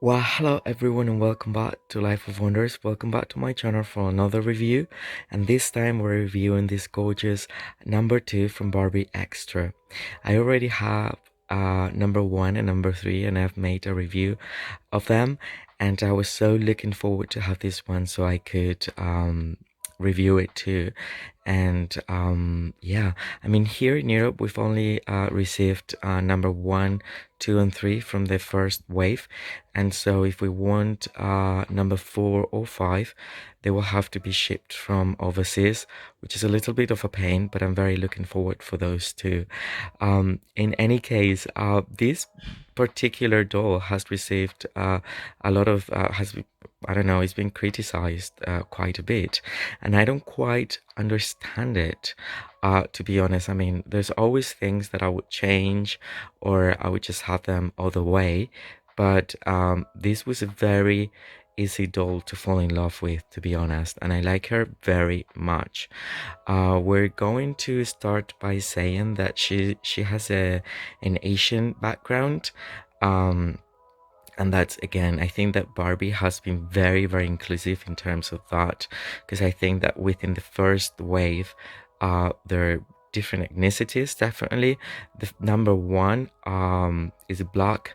Well, hello everyone and welcome back to Life of Wonders. Welcome back to my channel for another review. And this time we're reviewing this gorgeous number 2 from Barbie Extra. I already have number 1 and number 3 and I've made a review of them. And I was so looking forward to have this one so I could review it too. And yeah, I mean, here in Europe we've only received number 1, 2 and 3 from the first wave, and so if we want number 4 or 5, they will have to be shipped from overseas, which is a little bit of a pain, but I'm very looking forward for those too. In any case, this particular doll has received a lot of I don't know, it's been criticized quite a bit, and I don't quite understand it, to be honest. I mean, there's always things that I would change, or I would just have them all the way, but this was a very easy doll to fall in love with, to be honest, and I like her very much. We're going to start by saying that she has an Asian background. Um, and that's, again, I think that Barbie has been very, very inclusive in terms of that, because I think that within the first wave, there are different ethnicities, definitely. The number 1 is a black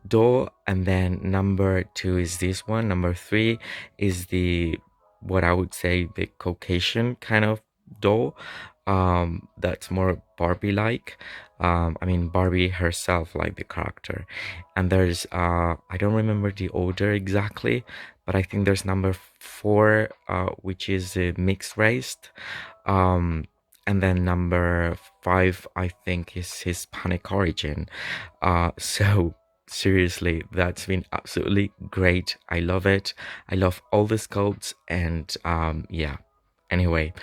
doll, and then number 2 is this one. Number 3 is the, what I would say, the Caucasian kind of doll, that's more Barbie-like. I mean, Barbie herself, like the character. And there's I don't remember the order exactly, but I think there's number 4, which is mixed raced, and then number 5, I think, is Hispanic origin. So seriously, that's been absolutely great. I love it. I love all the sculpts, and yeah. Anyway,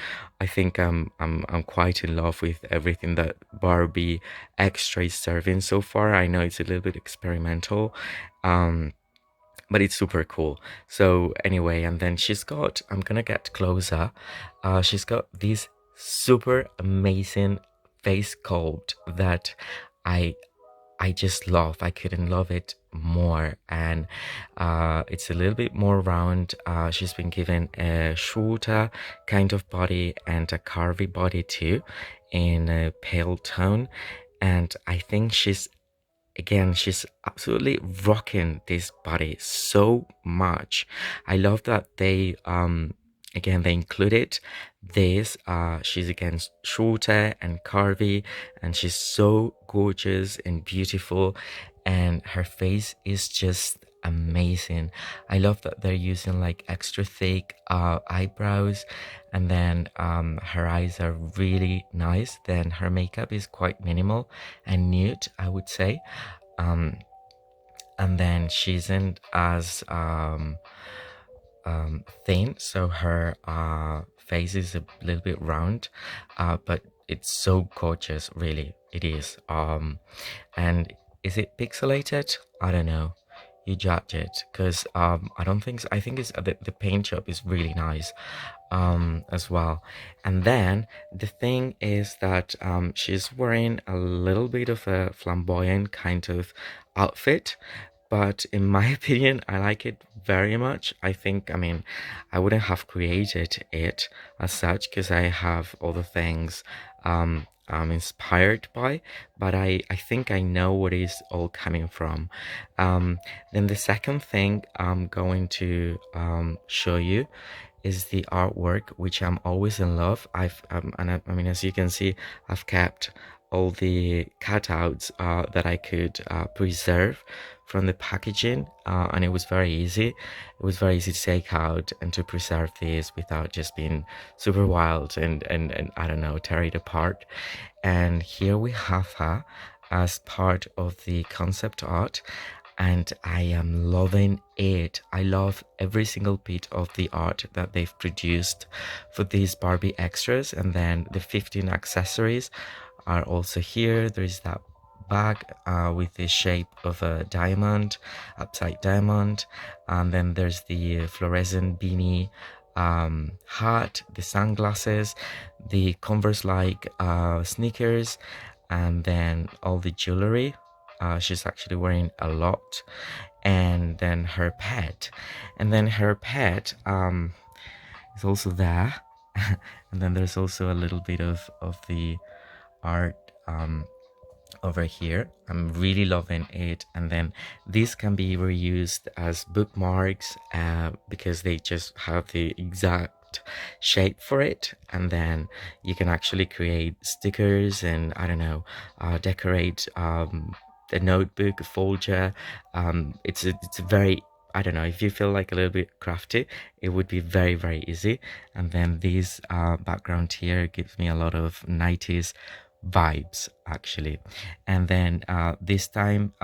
I think I'm quite in love with everything that Barbie Extra is serving so far. I know it's a little bit experimental, um, but it's super cool. So anyway, and then she's got, I'm gonna get closer. She's got this super amazing face sculpt that I I just love. I couldn't love it more. And it's a little bit more round. She's been given a shorter kind of body and a curvy body too, in a pale tone. And I think she's absolutely rocking this body so much. I love that they again, they included this. She's again shorter and curvy, and she's so gorgeous and beautiful, and her face is just amazing. I love that they're using like extra thick eyebrows, and then her eyes are really nice. Then her makeup is quite minimal and nude, I would say. um and then she isn't as thin, so her face is a little bit round, but it's so gorgeous, really, it is. And is it pixelated? I don't know, you judge it, because I don't think so. I think it's the paint job is really nice as well. And then the thing is that she's wearing a little bit of a flamboyant kind of outfit, but in my opinion, I like it very much. I think, I mean, I wouldn't have created it as such, because I have other things I'm inspired by, but I think I know where it's all coming from. Then the second thing I'm going to show you is the artwork, which I'm always in love. I mean, as you can see, I've kept all the cutouts that I could preserve from the packaging, and it was very easy. It was very easy to take out and to preserve these without just being super wild and I don't know, tear it apart. And here we have her as part of the concept art, and I am loving it. I love every single bit of the art that they've produced for these Barbie extras. And then the 15 accessories are also here. There is that bag with the shape of a diamond, upside diamond, and then there's the fluorescent beanie, hat, the sunglasses, the Converse like sneakers, and then all the jewelry. She's actually wearing a lot, and and then her pet, and then her pet is also there. And then there's also a little bit of the art over here. I'm really loving it. And then these can be reused as bookmarks because they just have the exact shape for it. And then you can actually create stickers and I don't know, decorate a notebook, a folder. It's a very, I don't know, if you feel like a little bit crafty, it would be very, very easy. And then this background here gives me a lot of 90s vibes actually. And then this time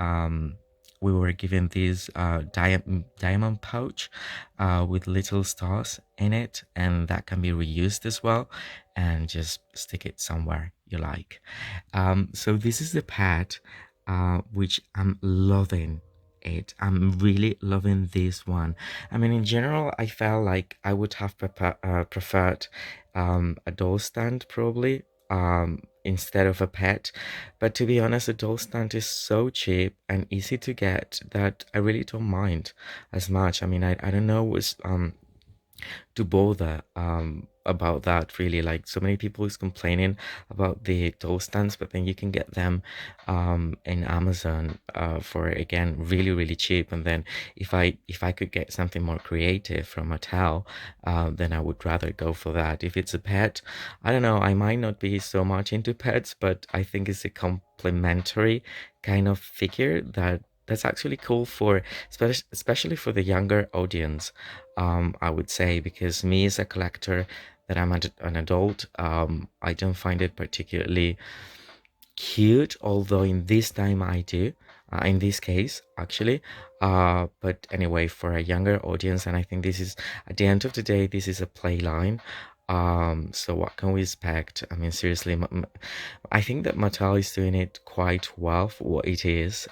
we were given this diamond pouch with little stars in it, and that can be reused as well, and just stick it somewhere you like. So this is the pad which I'm loving it. I'm really loving this one. I mean, in general, I felt like I would have preferred a doll stand probably instead of a pet, but to be honest, a doll stand is so cheap and easy to get that I really don't mind as much. I mean, I don't know what's to bother about that really. Like, so many people is complaining about the doll stands, but then you can get them in Amazon for, again, really, really cheap. And then if I could get something more creative from Mattel, then I would rather go for that. If it's a pet, I don't know, I might not be so much into pets, but I think it's a complementary kind of figure that's actually cool for, especially for the younger audience, I would say, because me as a collector, that I'm an adult, I don't find it particularly cute, although in this time I do, in this case actually, but anyway, for a younger audience, and I think this is, at the end of the day, this is a play line. So what can we expect? I mean, seriously, I think that Mattel is doing it quite well for what it is.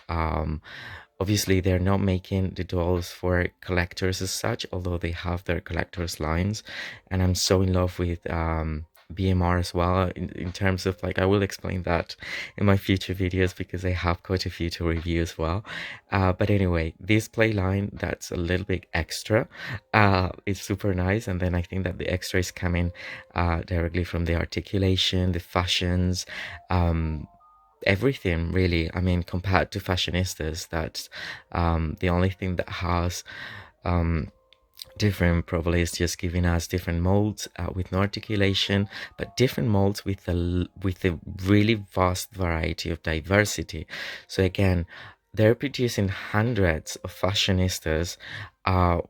Obviously, they're not making the dolls for collectors as such, although they have their collectors lines. And I'm so in love with BMR as well, in terms of, like, I will explain that in my future videos because I have quite a few to review as well. But anyway, this play line that's a little bit extra is super nice. And then I think that the extra is coming directly from the articulation, the fashions, everything really. I mean, compared to fashionistas, that's the only thing that has different probably is just giving us different molds with no articulation, but different molds with a really vast variety of diversity. So again, they're producing hundreds of fashionistas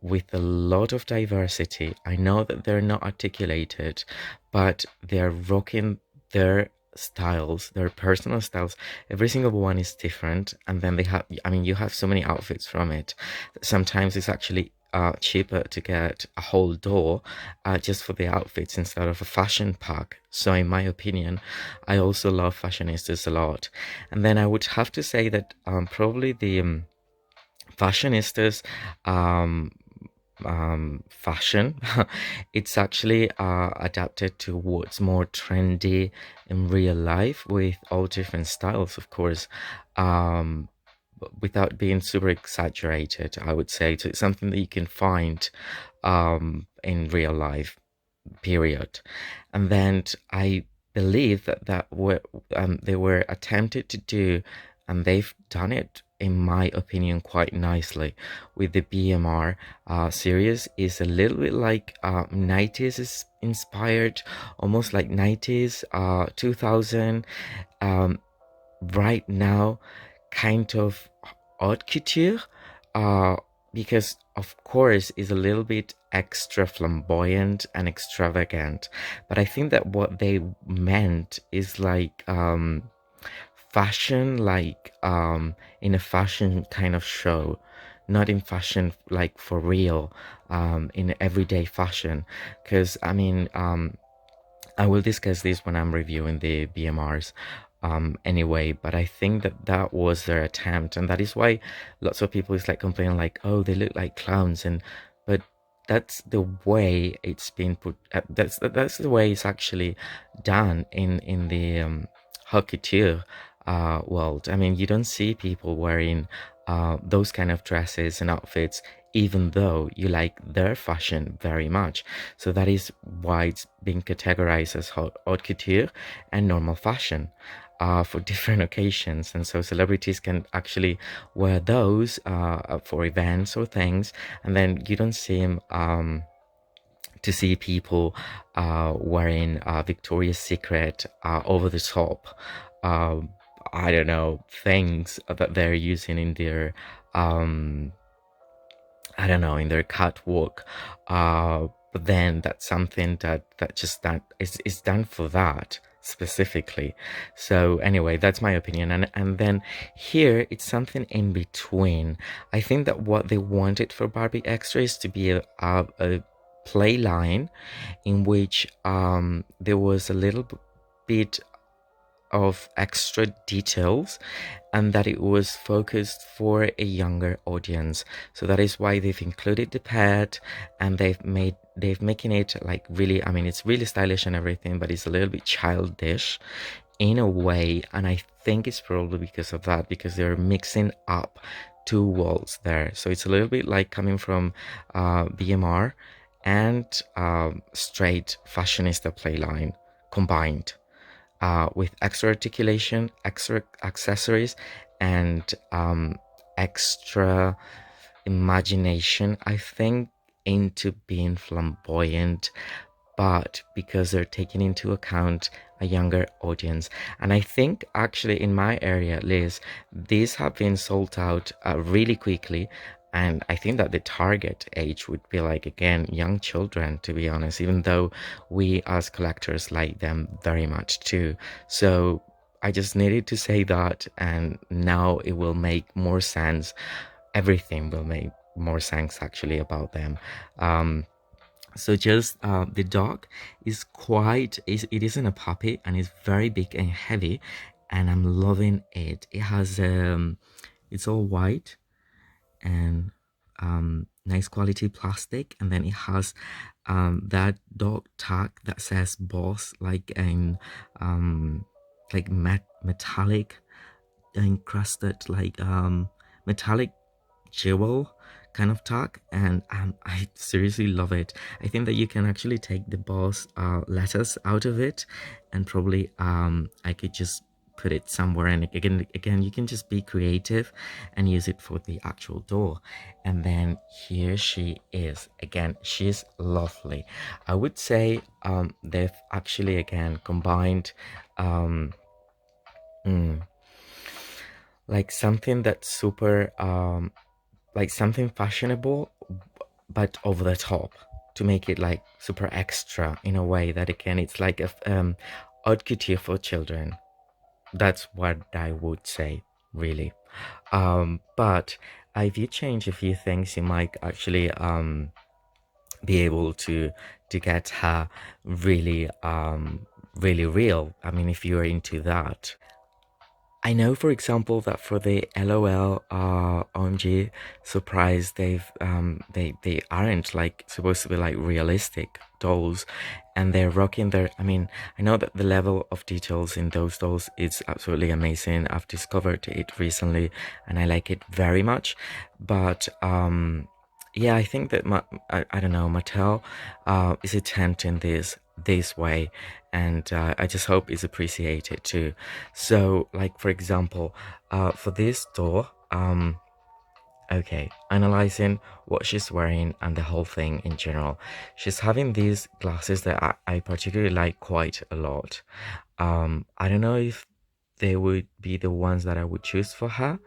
with a lot of diversity. I know that they're not articulated, but they're rocking their styles, their personal styles. Every single one is different, and then they have, I mean, you have so many outfits from it. Sometimes it's actually cheaper to get a whole door just for the outfits instead of a fashion pack. So in my opinion, I also love fashionistas a lot. And then I would have to say that probably the fashionistas fashion it's actually adapted to what's more trendy in real life, with all different styles, of course, without being super exaggerated, I would say. So it's something that you can find in real life, period. And then I believe that they were attempted to do, and they've done it, in my opinion, quite nicely with the BMR series. Is a little bit like 90s inspired, almost like 90s 2000 right now, kind of haute couture, because of course is a little bit extra flamboyant and extravagant, but I think that what they meant is like fashion, like in a fashion kind of show, not in fashion like for real, in everyday fashion. Because I mean, I will discuss this when I'm reviewing the BMRs anyway, but I think that that was their attempt, and that is why lots of people is like complaining like, oh, they look like clowns. And but that's the way it's been put, that's the way it's actually done in the haute couture world. I mean, you don't see people wearing those kind of dresses and outfits, even though you like their fashion very much. So that is why it's being categorized as haute couture and normal fashion for different occasions. And so celebrities can actually wear those for events or things, and then you don't seem to see people wearing Victoria's Secret over the top, uh, I don't know, things that they're using in their um, I don't know, in their catwalk. But then that's something that just that is done for that specifically. So anyway, that's my opinion. And then here it's something in between. I think that what they wanted for Barbie Extra is to be a play line in which there was a little bit of extra details, and that it was focused for a younger audience. So that is why they've included the pet, and they've making it like really, I mean, it's really stylish and everything, but it's a little bit childish in a way. And I think it's probably because of that, because they're mixing up two worlds there. So it's a little bit like coming from BMR and straight fashionista playline combined, with extra articulation, extra accessories, and extra imagination, I think, into being flamboyant, but because they're taking into account a younger audience. And I think actually in my area, Liz, these have been sold out really quickly. And I think that the target age would be like, again, young children, to be honest, even though we as collectors like them very much too. So I just needed to say that, and now it will make more sense. Everything will make more sense actually about them. So just the dog is it isn't a puppy, and it's very big and heavy, and I'm loving it. It has it's all white and nice quality plastic, and then it has that dog tag that says boss, like in like metallic encrusted, like metallic jewel kind of tag. And I seriously love it. I think that you can actually take the boss letters out of it, and probably I could just put it somewhere, and again you can just be creative and use it for the actual door. And then here she is again. She's lovely. I would say they've actually again combined mm, like something that's super like something fashionable but over the top, to make it like super extra in a way that again it's like a haute couture for children. That's what I would say, really. But if you change a few things, you might actually be able to get her really really real. I mean, if you're into that. I know, for example, that for the LOL OMG surprise, they aren't like supposed to be like realistic dolls, and they're rocking their. I mean, I know that the level of details in those dolls is absolutely amazing. I've discovered it recently, and I like it very much. But yeah, I think that I don't know, Mattel is attempting this way, and I just hope it's appreciated too. So like, for example, for this doll, okay, analyzing what she's wearing and the whole thing in general, she's having these glasses that I particularly like quite a lot. I don't know if they would be the ones that I would choose for her,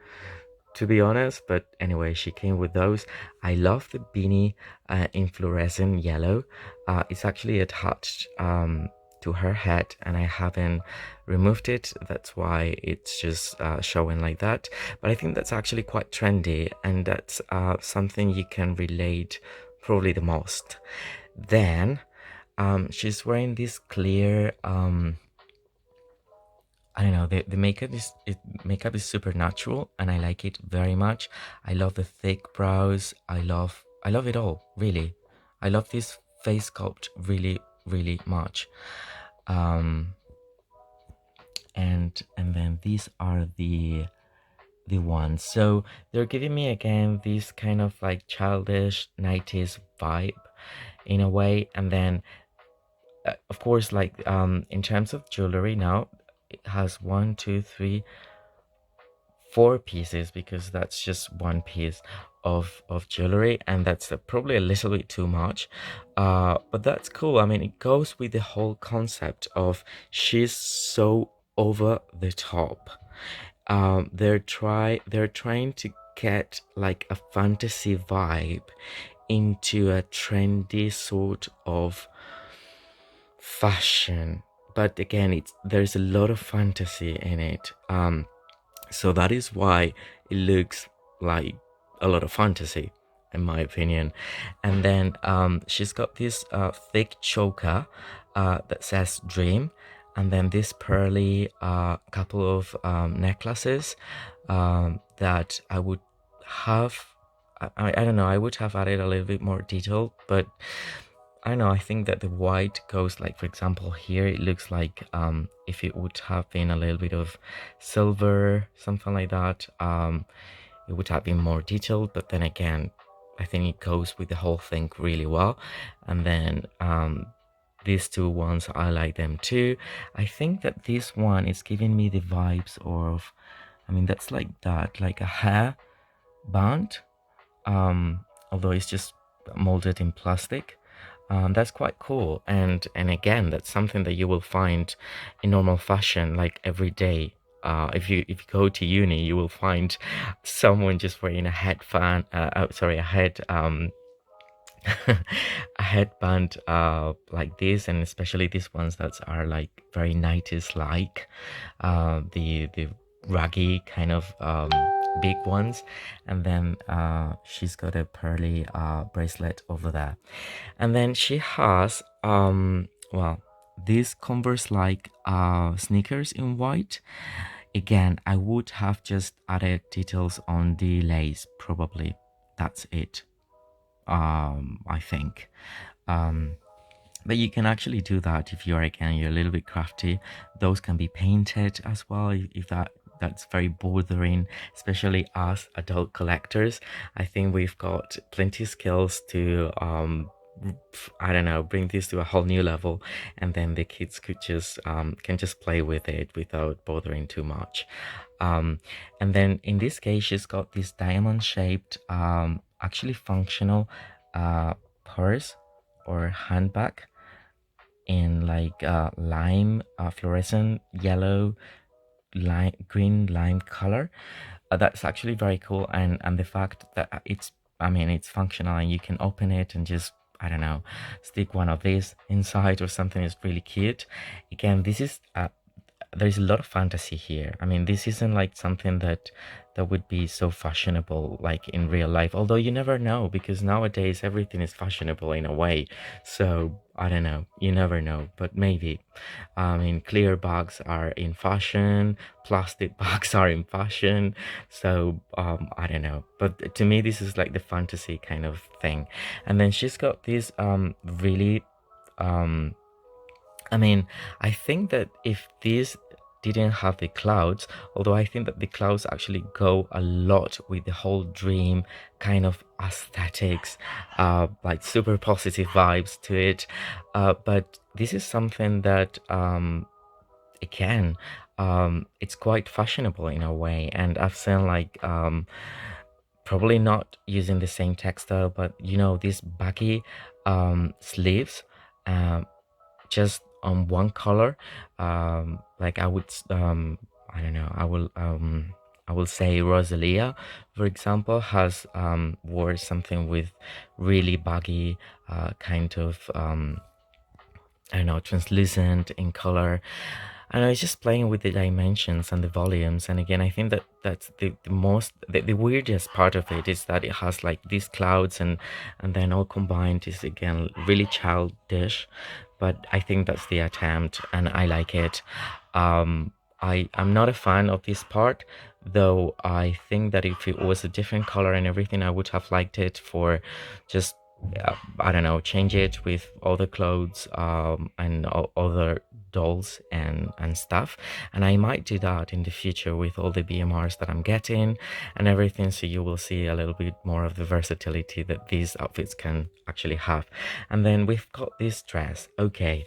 to be honest, but anyway, she came with those. I love the beanie in fluorescent yellow. It's actually attached to her head, and I haven't removed it. That's why it's just showing like that. But I think that's actually quite trendy, and that's something you can relate probably the most. Then she's wearing this clear I don't know, the makeup is super natural, and I like it very much. I love the thick brows. I love it all, really. I love this face sculpt really, really much. Um and then these are the the one. So they're giving me again this kind of like childish 90s vibe in a way. And then of course, like in terms of jewelry now, it has one, two, three, four pieces, because that's just one piece of jewelry, and that's probably a little bit too much, but that's cool. I mean, it goes with the whole concept of she's so over the top. They're trying to get like a fantasy vibe into a trendy sort of fashion, but again, there's a lot of fantasy in it. So that is why it looks like a lot of fantasy, in my opinion. And then she's got this thick choker that says dream, and then this pearly couple of necklaces that I would have. I don't know, I would have added a little bit more detail, but I don't know, I think that the white goes, like, for example, here it looks like if it would have been a little bit of silver, something like that, it would have been more detailed. But then again, I think it goes with the whole thing really well. And then these two ones, I like them too. I think that this one is giving me the vibes of, I mean, that's like that, like a hair band, although it's just molded in plastic. That's quite cool, and again, that's something that you will find in normal fashion, like every day. If you go to uni, you will find someone just wearing a headband. Sorry, a head a headband like this, and especially these ones that are like very 90s like, the raggy kind of big ones. And then she's got a pearly bracelet over there, and then she has well, these Converse like sneakers in white. Again, I would have just added details on the lace, probably. That's it. I think. um but you can actually do that if you're, again, you're a little bit crafty. Those can be painted as well, if that's very bothering, especially us adult collectors. I think we've got plenty skills to I don't know, bring this to a whole new level, and then the kids could just can just play with it without bothering too much. And then in this case, she's got this diamond shaped actually functional purse or handbag in like lime, fluorescent yellow, lime, green lime color. That's actually very cool, and the fact that it's, I mean, it's functional and you can open it and just, I don't know, stick one of these inside or something, is really cute. Again, this is there's a lot of fantasy here. I mean, this isn't like something that would be so fashionable like in real life, although you never know, because nowadays everything is fashionable in a way. So I don't know, you never know, but maybe. I mean, clear bags are in fashion, plastic bags are in fashion, so I don't know, but to me this is like the fantasy kind of thing. And then she's got this really I mean, I think that if this didn't have the clouds, although I think that the clouds actually go a lot with the whole dream kind of aesthetics, like super positive vibes to it. But this is something that, again, it's quite fashionable in a way. And I've seen like, probably not using the same textile, but you know, these baggy sleeves. Just on one color, like I don't know, I will say Rosalia, for example, has wore something with really baggy kind of I don't know, translucent in color. I know, it's just playing with the dimensions and the volumes. And again, I think that that's the weirdest part of it, is that it has like these clouds, and then all combined is, again, really childish. But I think that's the attempt, and I like it. I'm not a fan of this part, though I think that if it was a different color and everything, I would have liked it for just I don't know, change it with other clothes and other dolls and stuff. And I might do that in the future with all the BMRs that I'm getting and everything. So you will see a little bit more of the versatility that these outfits can actually have. And then we've got this dress. Okay,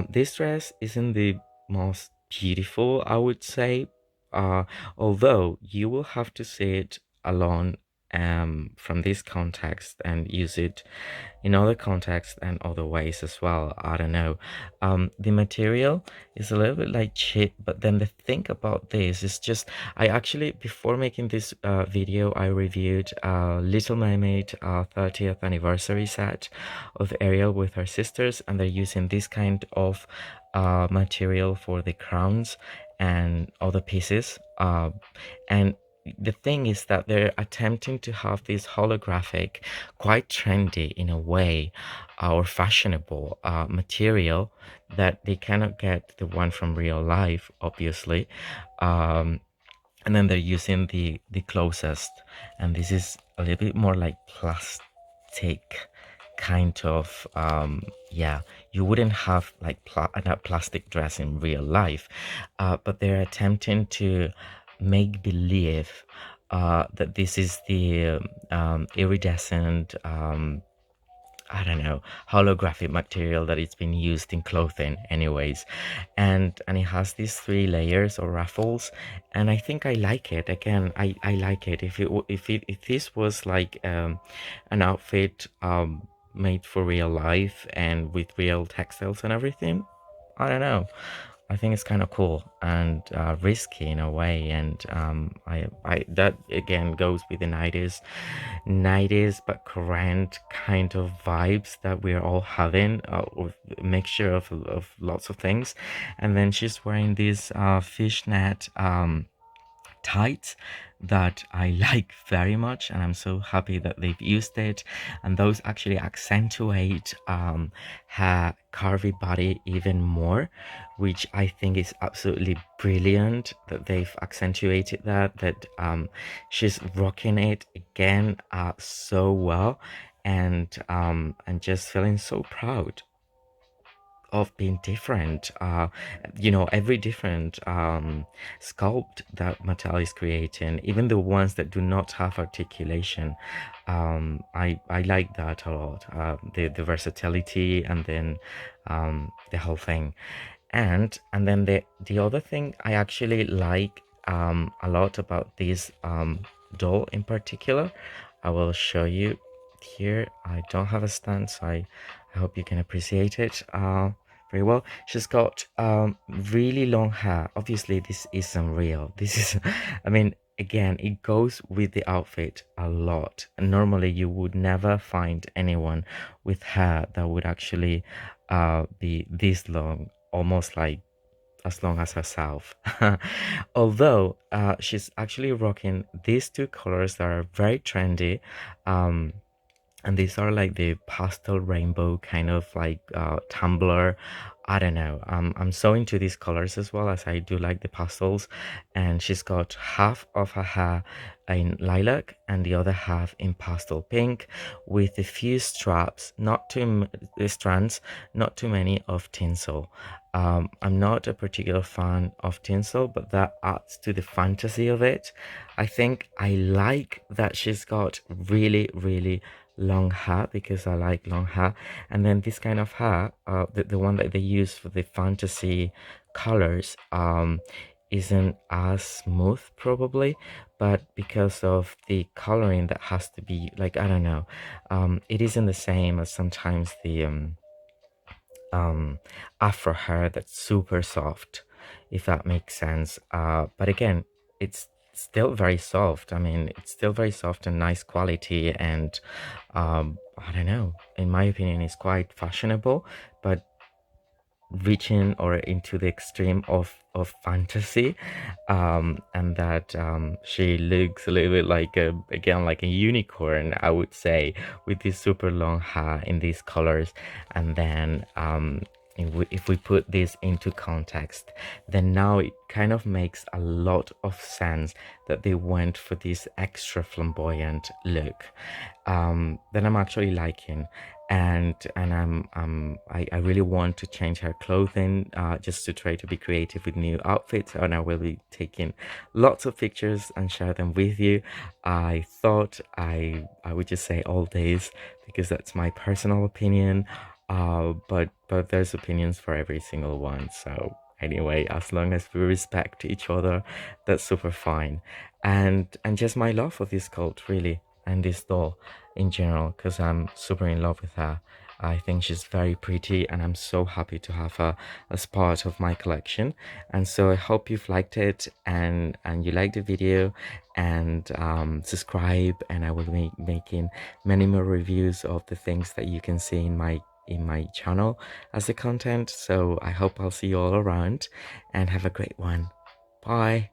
this dress isn't the most beautiful, I would say, uh, although you will have to see it alone from this context and use it in other contexts and other ways as well. I don't know. The material is a little bit like cheap, but then the thing about this is just I actually, before making this video, I reviewed Little Mermaid 30th anniversary set of Ariel with her sisters, and they're using this kind of material for the crowns and other pieces. And the thing is that they're attempting to have this holographic, quite trendy in a way, or fashionable material that they cannot get the one from real life, obviously. Um, and then they're using the closest, and this is a little bit more like plastic kind of yeah, you wouldn't have like a plastic dress in real life, but they're attempting to make believe that this is the iridescent I don't know, holographic material that it's been used in clothing anyways. And it has these 3 layers or ruffles, and I think I like it. Again, I like it. If this was like an outfit made for real life and with real textiles and everything, I don't know, I think it's kind of cool and risky in a way. And I that again goes with the 90s but current kind of vibes that we're all having, with a mixture of lots of things. And then she's wearing this fishnet tights that I like very much, and I'm so happy that they've used it. And those actually accentuate her curvy body even more, which I think is absolutely brilliant that they've accentuated that she's rocking it again so well, and just feeling so proud of being different. Every different sculpt that Mattel is creating, even the ones that do not have articulation, I like that a lot. The versatility, and then the whole thing. And then the other thing I actually like a lot about this doll in particular, I will show you here. I don't have a stand, so I hope you can appreciate it very well. She's got really long hair. Obviously this isn't real. This is I mean, again, it goes with the outfit a lot. Normally you would never find anyone with hair that would actually be this long, almost like as long as herself. Although she's actually rocking these 2 colors that are very trendy, um, and these are like the pastel rainbow kind of like tumbler. I don't know, I'm so into these colors as well, as I do like the pastels. And she's got half of her hair in lilac and the other half in pastel pink, with a few straps, not too strands, not too many of tinsel. I'm not a particular fan of tinsel, but that adds to the fantasy of it. I think I like that she's got really, really long hair, because I like long hair. And then this kind of hair, the one that they use for the fantasy colors, isn't as smooth probably, but because of the coloring that has to be like, I don't know, it isn't the same as sometimes the afro hair that's super soft, if that makes sense. But again, it's still very soft. I mean, it's still very soft and nice quality, and I don't know, in my opinion, it's quite fashionable, but reaching or into the extreme of fantasy. And that she looks a little bit like a, again, like a unicorn, I would say, with this super long hair in these colors. And then if we put this into context, then now it kind of makes a lot of sense that they went for this extra flamboyant look that I'm actually liking. I really want to change her clothing, just to try to be creative with new outfits, and I will be taking lots of pictures and share them with you. I thought I would just say all days, because that's my personal opinion. But there's opinions for every single one. So anyway, as long as we respect each other, that's super fine. And just my love for this cult, really, and this doll in general, because I'm super in love with her. I think she's very pretty, and I'm so happy to have her as part of my collection. And so I hope you've liked it, and you liked the video, and subscribe, and I will be making many more reviews of the things that you can see in my channel as the content. So I hope I'll see you all around, and have a great one. Bye.